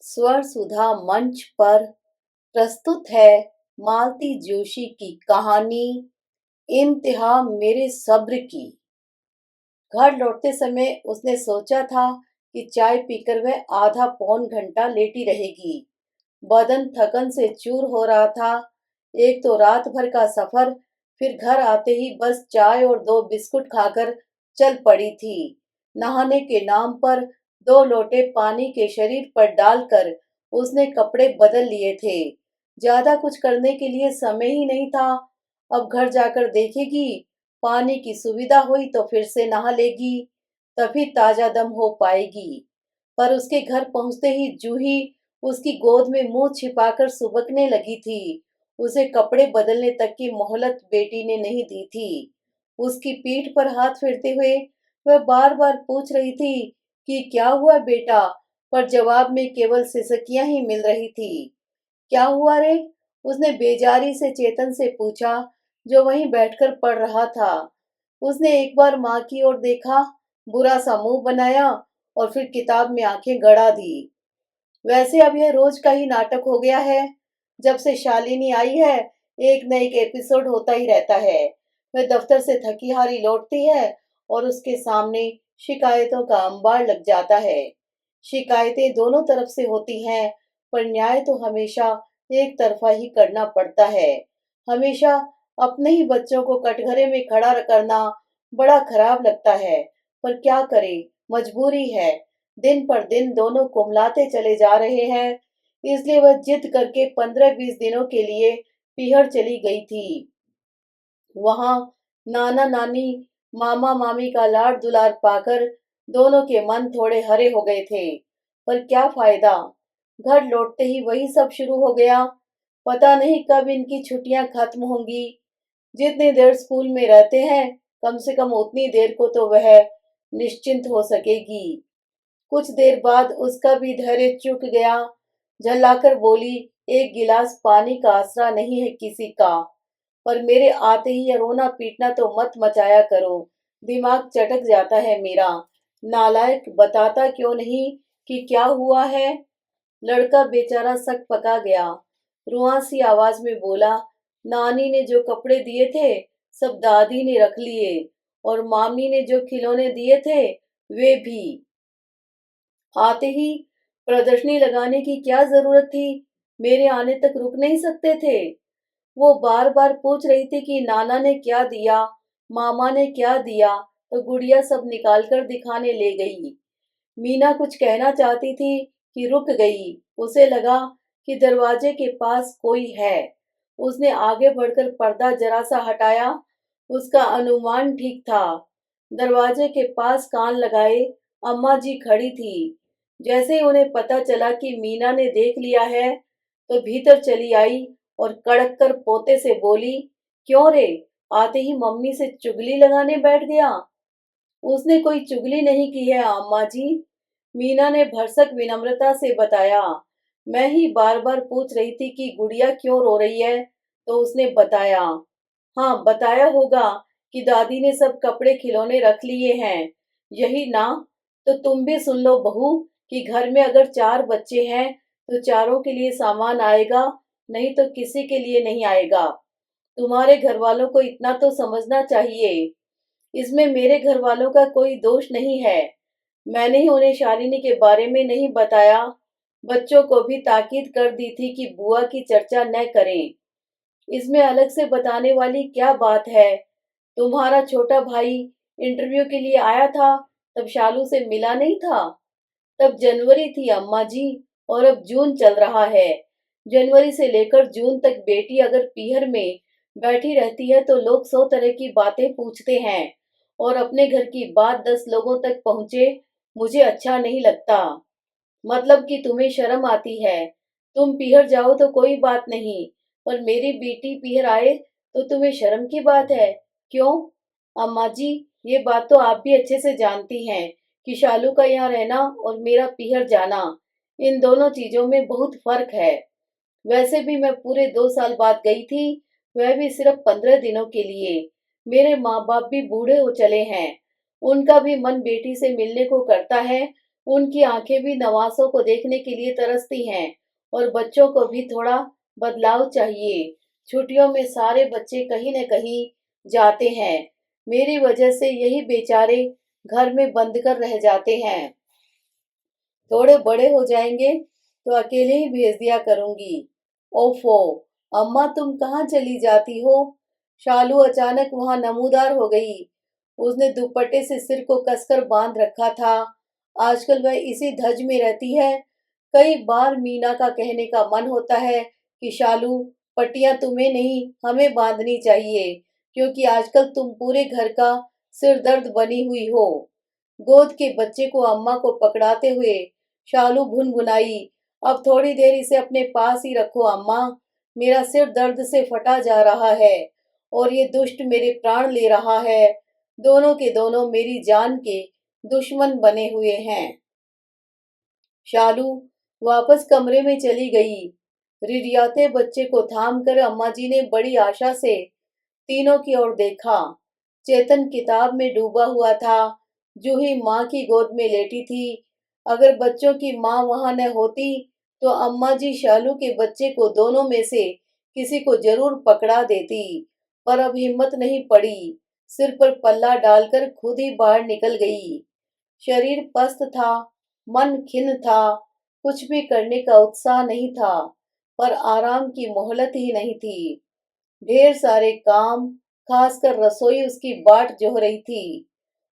स्वर सुधा मंच पर प्रस्तुत है मालती जोशी की कहानी इम्तिहान मेरे सब्र की। घर लौटते समय उसने सोचा था कि चाय पीकर वह आधा पौन घंटा लेटी रहेगी। बदन थकन से चूर हो रहा था। एक तो रात भर का सफर, फिर घर आते ही बस चाय और दो बिस्कुट खाकर चल पड़ी थी। नहाने के नाम पर 2 लोटे पानी के शरीर पर डालकर उसने कपड़े बदल लिए थे। ज्यादा कुछ करने के लिए समय ही नहीं था। अब घर जाकर देखेगी, पानी की सुविधा हुई तो फिर से नहा लेगी, तभी ताजा दम हो पाएगी। पर उसके घर पहुंचते ही जूही उसकी गोद में मुंह छिपाकर सुबकने लगी थी। उसे कपड़े बदलने तक की मोहलत बेटी ने नहीं दी थी। उसकी पीठ पर हाथ फेरते हुए वह बार बार पूछ रही थी कि क्या हुआ बेटा, पर जवाब में केवल सिसकियां ही मिल रही थी। क्या हुआ रे? उसने बेजारी से चेतन से पूछा, जो वहीं बैठकर पढ़ रहा था। उसने एक बार माँ की ओर देखा, बुरा सा मुंह बनाया और फिर किताब में आंखें गड़ा दी। वैसे अब यह रोज का ही नाटक हो गया है। जब से शालिनी आई है, एक न एक एपिसोड होता ही रहता है। वह दफ्तर से थकी हारी लौटती है और उसके सामने शिकायतों का अंबार लग जाता है। शिकायतें दोनों तरफ से होती हैं, पर न्याय तो हमेशा एक तरफा ही करना पड़ता है। हमेशा अपने ही बच्चों को कटघरे में खड़ा करना बड़ा खराब लगता है, पर क्या करे, मजबूरी है। दिन पर दिन दोनों कुमलाते चले जा रहे हैं, इसलिए वह जिद करके 15-20 दिनों के लिए पीहर चली गई थी। वहां नाना नानी, मामा मामी का लाड दुलार पाकर दोनों के मन थोड़े हरे हो गए थे। पर क्या फायदा, घर लौटते ही वही सब शुरू हो गया। पता नहीं कब इनकी छुट्टियां खत्म होंगी। जितनी देर स्कूल में रहते हैं, कम से कम उतनी देर को तो वह निश्चिंत हो सकेगी। कुछ देर बाद उसका भी धैर्य चुक गया। झल्लाकर बोली, एक गिलास पानी का आसरा नहीं है किसी का, पर मेरे आते ही यह रोना पीटना तो मत मचाया करो, दिमाग चटक जाता है मेरा। नालायक, बताता क्यों नहीं कि क्या हुआ है? लड़का बेचारा सक पका गया। रुआंसी आवाज में बोला, नानी ने जो कपड़े दिए थे सब दादी ने रख लिए, और मामी ने जो खिलौने दिए थे वे भी। आते ही प्रदर्शनी लगाने की क्या जरूरत थी? मेरे आने तक रुक नहीं सकते थे? वो बार बार पूछ रही थी कि नाना ने क्या दिया, मामा ने क्या दिया, तो गुड़िया सब निकाल कर दिखाने ले गई। मीना कुछ कहना चाहती थी कि रुक गई। उसे लगा कि दरवाजे के पास कोई है। उसने आगे बढ़कर पर्दा जरा सा हटाया। उसका अनुमान ठीक था। दरवाजे के पास कान लगाए अम्मा जी खड़ी थी। जैसे ही उन्हें पता चला कि मीना ने देख लिया है, तो भीतर चली आई और कड़क कर पोते से बोली, क्यों रे, आते ही मम्मी से चुगली लगाने बैठ गया? उसने कोई चुगली नहीं की है अम्मा जी, मीना ने भरसक विनम्रता से बताया। मैं ही बार बार पूछ रही थी कि गुड़िया क्यों रो रही है, तो उसने बताया। हाँ, बताया होगा कि दादी ने सब कपड़े खिलौने रख लिए हैं, यही ना? तो तुम भी सुन लो बहू, कि घर में अगर 4 बच्चे हैं तो चारों के लिए सामान आएगा, नहीं तो किसी के लिए नहीं आएगा। तुम्हारे घर वालों को इतना तो समझना चाहिए। इसमें मेरे घर वालों का कोई दोष नहीं है। मैंने ही उन्हें शालिनी के बारे में नहीं बताया। बच्चों को भी ताकीद कर दी थी कि बुआ की चर्चा न करें। इसमें अलग से बताने वाली क्या बात है? तुम्हारा छोटा भाई इंटरव्यू के लिए आया था, तब शालू से मिला नहीं था? तब जनवरी थी अम्मा जी, और अब जून चल रहा है। जनवरी से लेकर जून तक बेटी अगर पीहर में बैठी रहती है तो लोग 100 तरह की बातें पूछते हैं, और अपने घर की बात 10 लोगों तक पहुंचे, मुझे अच्छा नहीं लगता। मतलब कि तुम्हें शर्म आती है। तुम पीहर जाओ तो कोई बात नहीं, पर मेरी बेटी पीहर आए तो तुम्हें शर्म की बात है। क्यों? अम्मा जी, ये बात तो आप भी अच्छे से जानती हैं कि शालू का यहाँ रहना और मेरा पीहर जाना, इन दोनों चीजों में बहुत फर्क है। वैसे भी मैं पूरे 2 साल बाद गई थी, वह भी सिर्फ 15 दिनों के लिए। मेरे माँ बाप भी बूढ़े हो चले हैं। उनका भी मन बेटी से मिलने को करता है। उनकी आंखें भी नवासों को देखने के लिए तरसती हैं और बच्चों को भी थोड़ा बदलाव चाहिए। छुट्टियों में सारे बच्चे कहीं न कहीं जाते हैं। मेरी वजह से यही बेचारे घर में बंद कर रह जाते हैं। थोड़े बड़े हो जाएंगे तो अकेले ही भेज दिया करूंगी। ओफो, अम्मा तुम कहाँ चली जाती हो? शालू अचानक वहां नमूदार हो गई। उसने दुपट्टे से सिर को कसकर बांध रखा था। आजकल वह इसी धज में रहती है। कई बार मीना का कहने का मन होता है कि शालू, पट्टियां तुम्हें नहीं हमें बांधनी चाहिए, क्योंकि आजकल तुम पूरे घर का सिर दर्द बनी हुई हो। गोद के बच्चे को अम्मा को पकड़ाते हुए शालू भुनभुनाई, अब थोड़ी देर इसे अपने पास ही रखो अम्मा। मेरा सिर दर्द से फटा जा रहा है और ये दुष्ट मेरे प्राण ले रहा है। दोनों के दोनों मेरी जान के दुश्मन बने हुए हैं। शालू वापस कमरे में चली गई। रिरियाते बच्चे को थाम कर अम्मा जी ने बड़ी आशा से तीनों की ओर देखा। चेतन किताब में डूबा हुआ था। जूही माँ की गोद में लेटी थी। अगर बच्चों की माँ वहां न होती तो अम्मा जी शालू के बच्चे को दोनों में से किसी को जरूर पकड़ा देती, पर अब हिम्मत नहीं पड़ी। सिर पर पल्ला डालकर खुद ही बाहर निकल गई। शरीर पस्त था, मन खिन्न था, कुछ भी करने का उत्साह नहीं था, पर आराम की मोहलत ही नहीं थी। ढेर सारे काम, खासकर रसोई उसकी बाट जोह रही थी।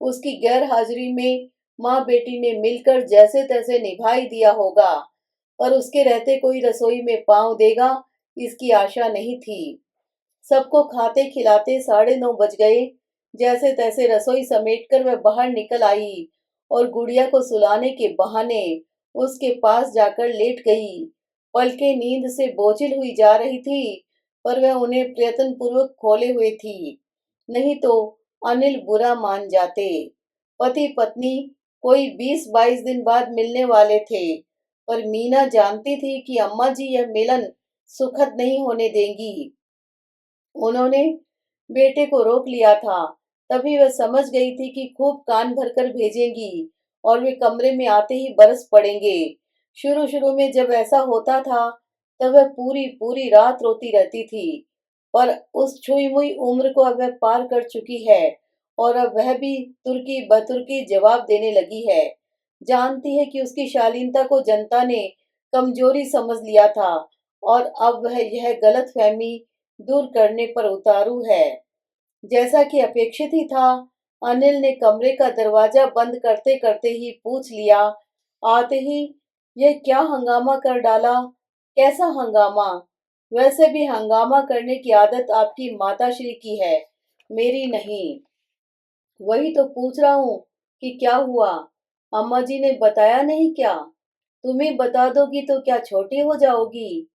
उसकी गैर हाजिरी में माँ बेटी ने मिलकर जैसे तैसे निभा ही दिया होगा, पर उसके रहते कोई रसोई में पांव देगा इसकी आशा नहीं थी। सबको खाते खिलाते 9:30 बज गए। जैसे तैसे रसोई समेटकर वह बाहर निकल आई और गुड़िया को सुलाने के बहाने उसके पास जाकर लेट गई। पलकें नींद से बोझिल हुई जा रही थी, पर वह उन्हें प्रयत्नपूर्वक खोले हुए थी, नहीं तो अनिल बुरा मान जाते। पति पत्नी कोई 20-22 दिन बाद मिलने वाले थे, पर मीना जानती थी कि अम्मा जी यह मिलन सुखद नहीं होने देंगी। उन्होंने बेटे को रोक लिया था। तभी वह समझ गई थी कि खूब कान भरकर भेजेंगी और वे कमरे में आते ही बरस पड़ेंगे। शुरू शुरू में जब ऐसा होता था तब वह पूरी पूरी रात रोती रहती थी, पर उस छुई मुई उम्र को अब वह पार कर चुकी है और अब वह भी तुर्की बतुर्की जवाब देने लगी है। जानती है कि उसकी शालीनता को जनता ने कमजोरी समझ लिया था और अब वह यह गलतफहमी दूर करने पर उतारू है। जैसा कि अपेक्षित ही था, अनिल ने कमरे का दरवाजा बंद करते करते ही पूछ लिया, आते ही यह क्या हंगामा कर डाला? कैसा हंगामा? वैसे भी हंगामा करने की आदत आपकी माताश्री की है, मेरी नहीं। वही तो पूछ रहा हूँ कि क्या हुआ? अम्मा जी ने बताया नहीं क्या? तुम्हें बता दोगी तो क्या छोटी हो जाओगी?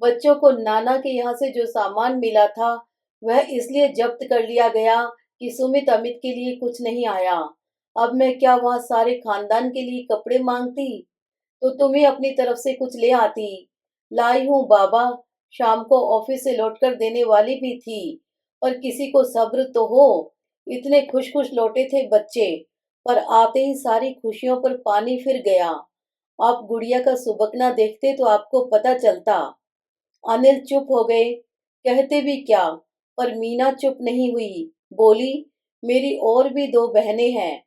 बच्चों को नाना के यहाँ से जो सामान मिला था वह इसलिए जब्त कर लिया गया कि सुमित अमित के लिए कुछ नहीं आया। अब मैं क्या वहाँ सारे खानदान के लिए कपड़े मांगती तो तुम्हें अपनी तरफ से कुछ ले आती। लाई हूँ बाबा, शाम को ऑफिस से लौटकर देने वाली भी थी, पर किसी को सब्र तो हो। इतने खुश खुश लौटे थे बच्चे, पर आते ही सारी खुशियों पर पानी फिर गया। आप गुड़िया का सुबकना देखते तो आपको पता चलता। अनिल चुप हो गए। कहते भी क्या, पर मीना चुप नहीं हुई। बोली, मेरी और भी 2 बहनें हैं,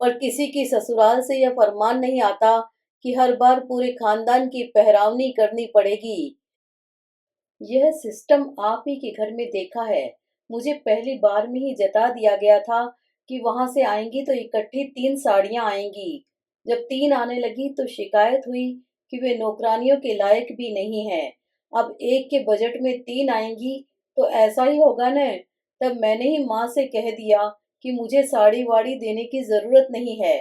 पर किसी की ससुराल से यह फरमान नहीं आता कि हर बार पूरे खानदान की पहरावनी करनी पड़ेगी। यह सिस्टम आप ही के घर में देखा है। मुझे पहली बार में ही जता दिया गया था कि वहां से आएंगी तो इकट्ठी 3 साड़ियां आएंगी। जब 3 आने लगी तो शिकायत हुई कि वे नौकरानियों के लायक भी नहीं है। अब एक के बजट में 3 आएंगी तो ऐसा ही होगा न। तब मैंने ही माँ से कह दिया कि मुझे साड़ी वाड़ी देने की जरूरत नहीं है,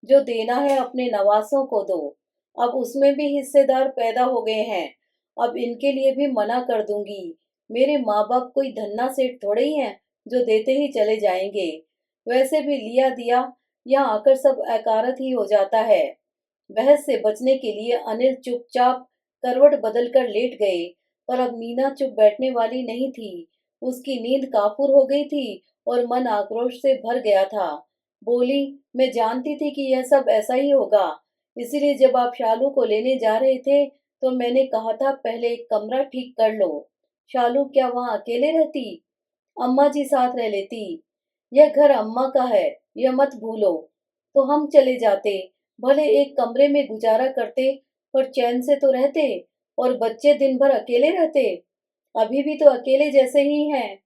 जो देना है अपने नवासों को दो। अब उसमें भी हिस्सेदार पैदा हो गए हैं, अब इनके लिए भी मना कर दूंगी। मेरे माँ बाप कोई धन्ना सेठ थोड़े ही हैं जो देते ही चले जाएंगे। वैसे भी लिया दिया यहाँ आकर सब अकारत ही हो जाता है। बहस से बचने के लिए अनिल चुपचाप करवट बदल कर लेट गए, पर अब मीना चुप बैठने वाली नहीं थी। उसकी नींद काफुर हो गई थी और मन आक्रोश से भर गया था। बोली, मैं जानती थी कि यह सब ऐसा ही होगा, इसीलिए जब आप शालू को लेने जा रहे थे तो मैंने कहा था पहले एक कमरा ठीक कर लो। शालू क्या वहाँ अकेले रहती? अम्मा जी साथ रह लेती। यह घर अम्मा का है, यह मत भूलो। तो हम चले जाते, भले एक कमरे में गुजारा करते, पर चैन से तो रहते। और बच्चे दिन भर अकेले रहते। अभी भी तो अकेले जैसे ही हैं।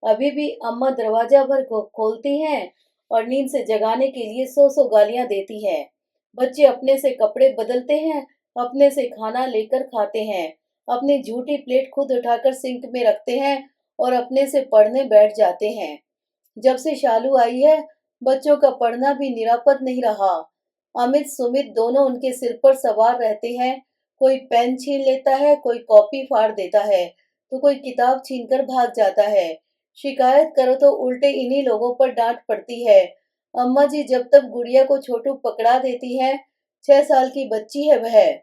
अभी भी अम्मा दरवाजा भर खोलती हैं और नींद से जगाने के लिए सौ सौ गालियां देती हैं। बच्चे अपने से कपड़े बदलते हैं, अपने से खाना लेकर खाते हैं, अपनी झूठी प्लेट खुद उठाकर सिंक में रखते हैं और अपने से पढ़ने बैठ जाते हैं। जब से शालू आई है, बच्चों का पढ़ना भी निरापद नहीं रहा। अमित सुमित दोनों उनके सिर पर सवार रहते हैं। कोई पेन छीन लेता है, कोई कॉपी फाड़ देता है, तो कोई किताब छीनकर भाग जाता है। शिकायत करो तो उल्टे इन्हीं लोगों पर डांट पड़ती है। अम्मा जी जब तक गुड़िया को छोटू पकड़ा देती हैं, 6 साल की बच्ची है वह,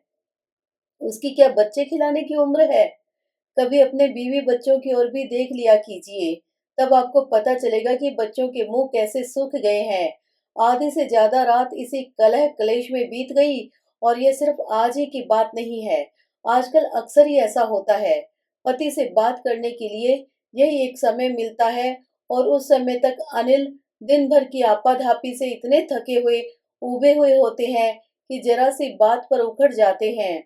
उसकी क्या बच्चे खिलाने की उम्र है? कभी अपने बीवी बच्चों की ओर भी देख लिया कीजिए, तब आपको पता चलेगा कि बच्चों के मुंह कैसे सूख गए हैं। आधे से ज्यादा रात इसी कलह क्लेश में बीत गई। और ये सिर्फ आज ही की बात नहीं है, आजकल अक्सर ही ऐसा होता है। पति से बात करने के लिए यही एक समय मिलता है, और उस समय तक अनिल दिन भर की आपाधापी से इतने थके हुए उबे हुए होते हैं कि जरा सी बात पर उखड़ जाते हैं।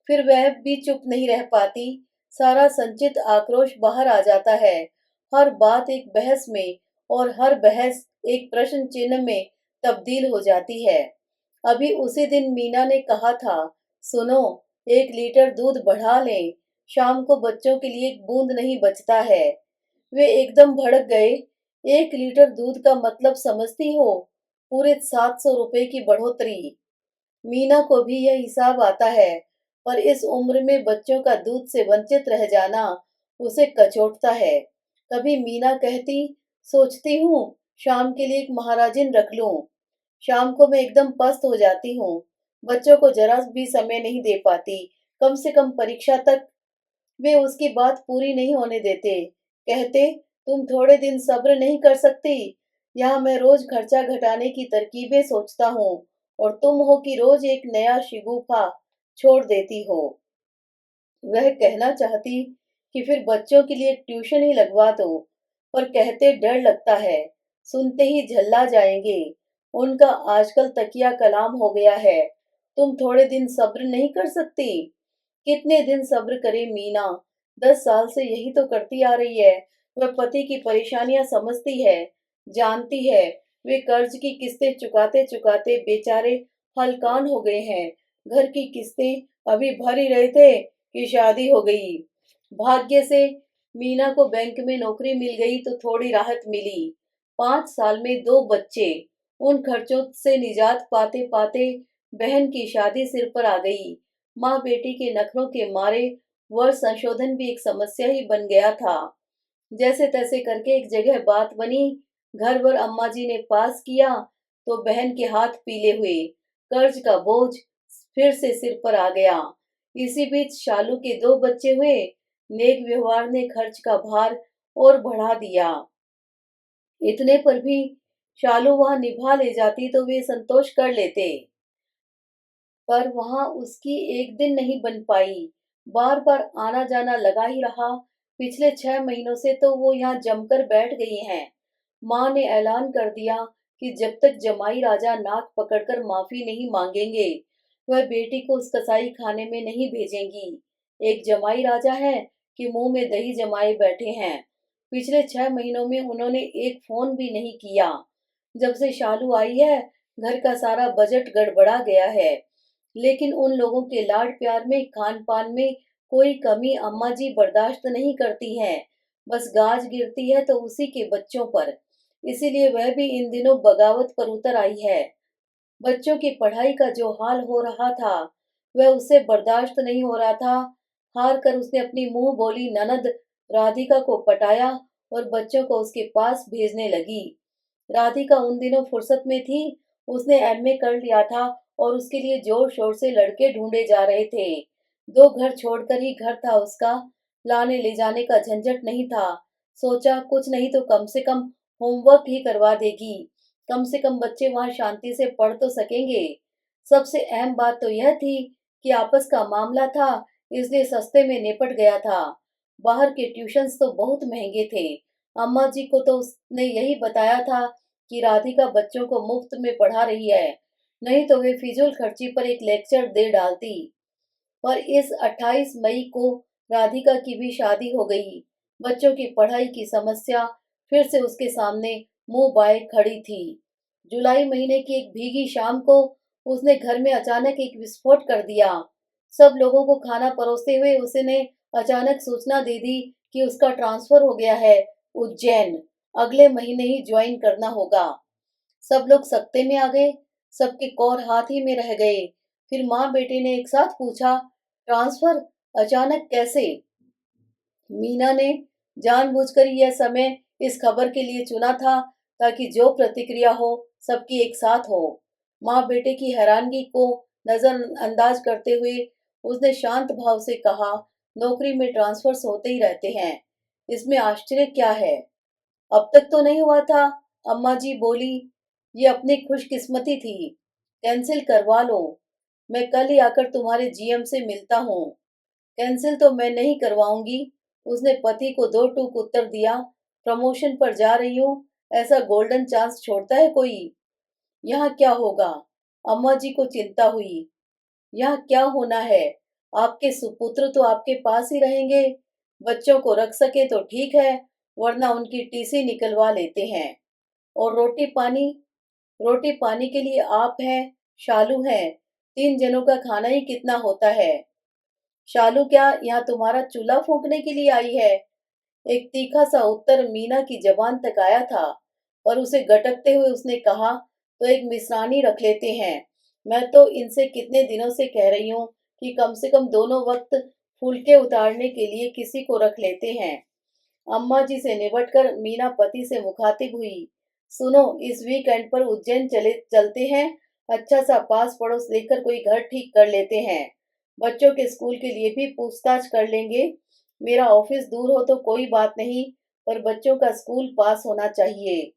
फिर वह भी चुप नहीं रह पाती। सारा संचित आक्रोश बाहर आ जाता है। हर बात एक बहस में, और हर बहस एक प्रश्न चिन्ह में तब्दील हो जाती है। अभी उसी दिन मीना ने कहा था, सुनो, 1 लीटर दूध बढ़ा लें, शाम को बच्चों के लिए एक बूंद नहीं बचता है। वे एकदम भड़क गए। 1 लीटर दूध का मतलब समझती हो? पूरे 700 रुपए की बढ़ोतरी। मीना को भी यह हिसाब आता है, पर इस उम्र में बच्चों का दूध से वंचित रह जाना उसे कचोटता है। कभी मीना कहती, सोचती हूँ शाम के लिए एक महाराजिन रख लूं। शाम को मैं एकदम पस्त हो जाती हूँ, बच्चों को जरा भी समय नहीं दे पाती। कम से कम परीक्षा तक वे उसकी बात पूरी नहीं होने देते। कहते, तुम थोड़े दिन सब्र नहीं कर सकती? यहाँ मैं रोज खर्चा घटाने की तरकीबें सोचता हूँ, और तुम हो कि रोज एक नया शिगुफा छोड़ देती हो। वह कहना चाहती कि फिर बच्चों के लिए ट्यूशन ही लगवा दो, पर कहते डर लगता है, सुनते ही झल्ला जाएंगे। उनका आजकल तकिया कलाम हो गया है। तुम थोड़े दिन सब्र नहीं कर सकती? कितने दिन सब्र करे मीना? 10 साल से यही तो करती आ रही है। वह पति की परेशानियां समझती है, जानती है। वे कर्ज की किस्तें चुकाते चुकाते बेचारे हलकान हो गए हैं। घर की किस्तें अभी भर ही रहे थे कि शादी हो गई। भाग्य से मीना को बैंक में नौकरी मिल गई तो थोड़ी राहत मिली। 5 साल में 2 बच्चे, उन खर्चों से निजात पाते पाते बहन की शादी सिर पर आ गई। माँ बेटी के नखरों के मारे वर्ष संशोधन भी एक समस्या ही बन गया था। जैसे तैसे करके एक जगह बात बनी। घर भर अम्मा जी ने पास किया, तो बहन के हाथ पीले हुए। कर्ज का बोझ फिर से सिर पर आ गया। इसी बीच शालू के 2 बच्चे हुए। नेक व्यवहार ने खर्च का भार और बढ़ा दिया। इतने पर भी शालू वहां निभा ले जाती तो वे संतोष कर लेते, पर वहां उसकी एक दिन नहीं बन पाई। बार बार आना जाना लगा ही रहा। पिछले 6 महीनों से तो वो यहाँ जमकर बैठ गई हैं। माँ ने ऐलान कर दिया कि जब तक जमाई राजा नाक पकड़कर माफी नहीं मांगेंगे, वह बेटी को उस कसाई खाने में नहीं भेजेंगी। एक जमाई राजा है कि मुंह में दही जमाए बैठे हैं। पिछले 6 महीनों में उन्होंने एक फोन भी नहीं किया। जब से शालू आई है, घर का सारा बजट गड़बड़ा गया है। लेकिन उन लोगों के लाड प्यार में, खान पान में कोई कमी अम्मा जी बर्दाश्त नहीं करती हैं। बस गाज गिरती है तो उसी के बच्चों पर। इसीलिए वह भी इन दिनों बगावत पर उतर आई है। बच्चों की पढ़ाई का जो हाल हो रहा था, वह उससे बर्दाश्त नहीं हो रहा था। हार कर उसने अपनी मुंह बोली ननद राधिका को पटाया और बच्चों को उसके पास भेजने लगी। राधिका उन दिनों फुर्सत में थी। उसने एमए कर लिया था और उसके लिए जोर शोर से लड़के ढूंढे जा रहे थे। 2 घर छोड़कर ही घर था उसका। लाने ले जाने का झंझट नहीं था। सोचा कुछ नहीं तो कम से कम होमवर्क ही करवा देगी। कम से कम बच्चे वहां शांति से पढ़ तो सकेंगे। सबसे अहम बात तो यह थी कि आपस का मामला था, इसलिए सस्ते में निपट गया था। बाहर के ट्यूशन्स तो बहुत महंगे थे। अम्मा जी को तो उसने यही बताया था कि राधिका बच्चों को मुफ्त में पढ़ा रही है, नहीं तो वे फिजूल खर्ची पर एक लेक्चर दे डालती। पर इस 28 मई को राधिका की भी शादी हो गई। बच्चों की पढ़ाई की समस्या फिर से उसके सामने मुंह बाए खड़ी थी। जुलाई महीने की एक भीगी शाम को उसने घर में अचानक एक विस्फोट कर दिया। सब लोगों को खाना परोसते हुए उसने अचानक सूचना दे दी कि उसका ट्रांसफर हो गया है उज्जैन। अगले महीने ही ज्वाइन करना होगा। सब लोग सकते में आ गए, सबके कौर हाथ ही में रह गए। फिर माँ बेटे ने एक साथ पूछा, ट्रांसफर अचानक कैसे? मीना ने जानबूझकर यह समय इस खबर के लिए चुना था ताकि जो प्रतिक्रिया हो सबकी एक साथ हो। माँ बेटे की हैरानगी को नजरअंदाज करते हुए उसने शांत भाव से कहा, नौकरी में ट्रांसफर्स होते ही रहते हैं, इसमें आश्चर्य क्या है? अब तक तो नहीं हुआ था। अम्मा जी बोली, ये अपनी खुशकिस्मती थी। कैंसिल करवा लो। मैं कल ही आकर तुम्हारे जीएम से मिलता हूँ। कैंसिल तो मैं नहीं करवाऊंगी। उसने पति को दो टूक उत्तर दिया। प्रमोशन पर जा रही हूँ, ऐसा गोल्डन चांस छोड़ता है कोई? यहाँ क्या होगा? अम्मा जी को चिंता हुई। यहाँ क्या होना है? आपके सुपुत्र तो आपके पास ही रहेंगे। बच्चों को रख सके तो ठीक है, वरना उनकी टीसी निकलवा लेते हैं। और रोटी पानी के लिए आप हैं, शालू हैं। 3 जनों का खाना ही कितना होता है? शालू क्या यहाँ तुम्हारा चूल्हा फूंकने के लिए आई है? एक तीखा सा उत्तर मीना की जबान तक आया था, और उसे गटकते हुए उसने कहा, तो एक मिश्रानी रख लेते हैं। मैं तो इनसे कितने दिनों से कह रही हूँ कि कम से कम दोनों वक्त फुलके उतारने के लिए किसी को रख लेते हैं। अम्मा जी से निबटकर मीना पति से मुखातिब हुई। सुनो, इस वीकेंड पर उज्जैन चलते हैं। अच्छा सा पास पड़ोस देखकर कोई घर ठीक कर लेते हैं। बच्चों के स्कूल के लिए भी पूछताछ कर लेंगे। मेरा ऑफिस दूर हो तो कोई बात नहीं, पर बच्चों का स्कूल पास होना चाहिए।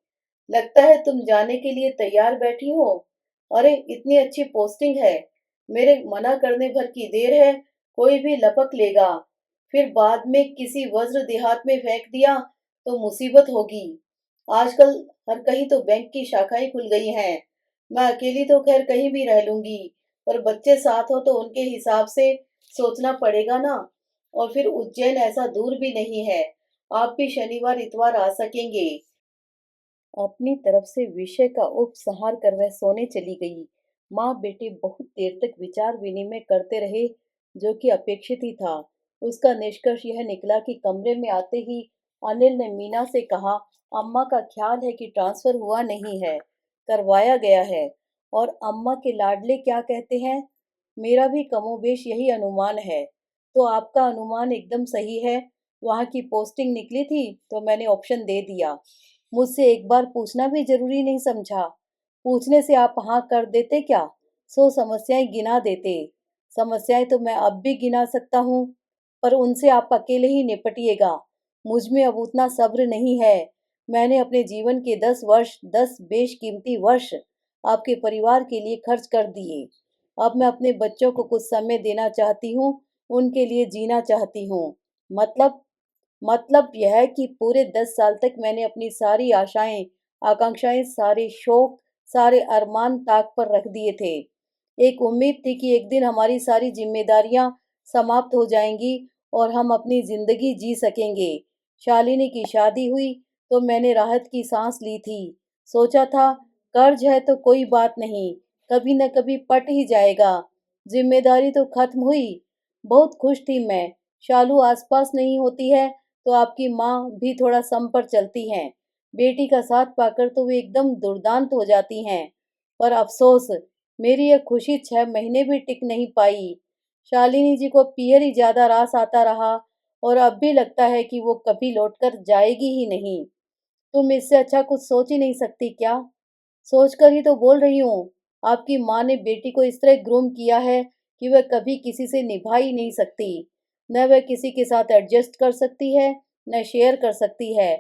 लगता है तुम जाने के लिए तैयार बैठी हो। अरे, इतनी अच्छी पोस्टिंग है। मेरे मना करने भर की देर है, कोई भी लपक लेगा। फिर बाद में किसी वज्र देहात में फेंक दिया तो मुसीबत होगी। आजकल हर कहीं तो बैंक की शाखाएं खुल गई हैं। मैं अकेली तो खैर कहीं भी रह लूंगी, पर बच्चे साथ हो तो उनके हिसाब से सोचना पड़ेगा ना। और फिर उज्जैन ऐसा दूर भी नहीं है, आप भी शनिवार इतवार आ सकेंगे। अपनी तरफ से विषय का उपसंहार कर वह सोने चली गई। माँ बेटे बहुत देर तक विचार विनिमय करते रहे, जो कि अपेक्षित ही था। उसका निष्कर्ष यह निकला कि कमरे में आते ही अनिल ने मीना से कहा, अम्मा का ख्याल है कि ट्रांसफर हुआ नहीं है, करवाया गया है। और अम्मा के लाडले क्या कहते हैं? मेरा भी कमोबेश यही अनुमान है। तो आपका अनुमान एकदम सही है। वहाँ की पोस्टिंग निकली थी तो मैंने ऑप्शन दे दिया। मुझसे एक बार पूछना भी जरूरी नहीं समझा। पूछने से आप हाँ कर देते क्या? 100 समस्याएं गिना देते। समस्याएं तो मैं अब भी गिना सकता हूँ, पर उनसे आप अकेले ही निपटिएगा। मुझ में अब उतना सब्र नहीं है। मैंने अपने जीवन के 10 वर्ष, 10 बेशकीमती वर्ष आपके परिवार के लिए खर्च कर दिए। अब मैं अपने बच्चों को कुछ समय देना चाहती हूँ, उनके लिए जीना चाहती हूँ। मतलब मतलब यह है कि पूरे 10 साल तक मैंने अपनी सारी आशाएं, आकांक्षाएं, सारे शौक, सारे अरमान ताक पर रख दिए थे। एक उम्मीद थी कि एक दिन हमारी सारी जिम्मेदारियां समाप्त हो जाएंगी और हम अपनी जिंदगी जी सकेंगे। शालिनी की शादी हुई तो मैंने राहत की सांस ली थी। सोचा था, कर्ज है तो कोई बात नहीं, कभी न कभी पट ही जाएगा। जिम्मेदारी तो खत्म हुई। बहुत खुश थी मैं। शालू आसपास नहीं होती है तो आपकी माँ भी थोड़ा सम पर चलती हैं। बेटी का साथ पाकर तो वे एकदम दुर्दांत हो जाती हैं। पर अफसोस, मेरी यह खुशी 6 महीने भी टिक नहीं पाई। शालिनी जी को पियर ही ज्यादा रास आता रहा, और अब भी लगता है कि वो कभी लौटकर जाएगी ही नहीं। तुम इससे अच्छा कुछ सोच ही नहीं सकती क्या? सोचकर ही तो बोल रही हूँ। आपकी माँ ने बेटी को इस तरह ग्रूम किया है कि वह कभी किसी से निभा ही नहीं सकती। न वह किसी के साथ एडजस्ट कर सकती है, न शेयर कर सकती है।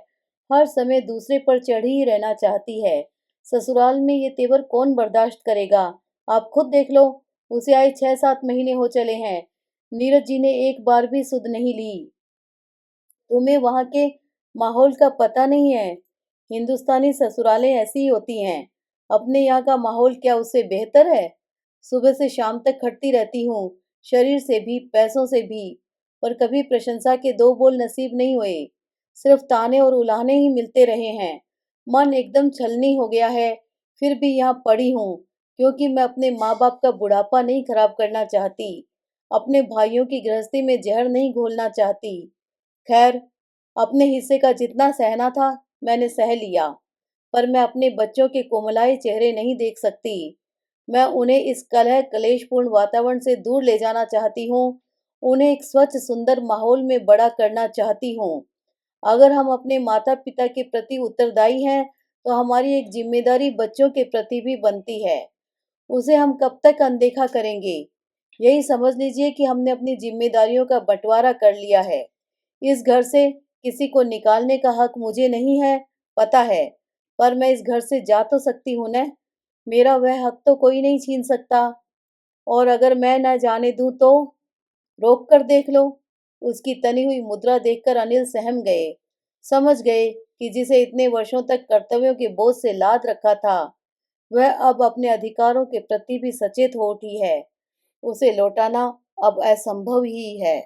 हर समय दूसरे पर चढ़ी ही रहना चाहती है। ससुराल में ये तेवर कौन बर्दाश्त करेगा? आप खुद देख लो, उसे आए 6-7 महीने हो चले हैं। नीरज जी ने एक बार भी सुध नहीं ली। तुम्हें वहाँ के माहौल का पता नहीं है। हिंदुस्तानी ससुरालें ऐसी ही होती हैं। अपने यहाँ का माहौल क्या उससे बेहतर है? सुबह से शाम तक खटती रहती हूँ, शरीर से भी पैसों से भी, पर कभी प्रशंसा के दो बोल नसीब नहीं हुए। सिर्फ ताने और उलाहने ही मिलते रहे हैं। मन एकदम छलनी हो गया है। फिर भी यहाँ पड़ी हूँ, क्योंकि मैं अपने माँ बाप का बुढ़ापा नहीं खराब करना चाहती। अपने भाइयों की गृहस्थी में जहर नहीं घोलना चाहती। खैर, अपने हिस्से का जितना सहना था मैंने सह लिया, पर मैं अपने बच्चों के कोमलाए चेहरे नहीं देख सकती। मैं उन्हें इस कलह कलेशपूर्ण वातावरण से दूर ले जाना चाहती हूँ। उन्हें एक स्वच्छ सुंदर माहौल में बड़ा करना चाहती हूँ। अगर हम अपने माता पिता के प्रति उत्तरदायी हैं, तो हमारी एक जिम्मेदारी बच्चों के प्रति भी बनती है। उसे हम कब तक अनदेखा करेंगे? यही समझ लीजिए कि हमने अपनी जिम्मेदारियों का बंटवारा कर लिया है। इस घर से किसी को निकालने का हक मुझे नहीं है, पता है, पर मैं इस घर से जा तो सकती हूँ न। मेरा वह हक तो कोई नहीं छीन सकता। और अगर मैं न जाने दूं तो? रोक कर देख लो। उसकी तनी हुई मुद्रा देखकर अनिल सहम गए। समझ गए कि जिसे इतने वर्षों तक कर्तव्यों के बोझ से लाद रखा था, वह अब अपने अधिकारों के प्रति भी सचेत हो उठी है। उसे लौटाना अब असंभव ही है।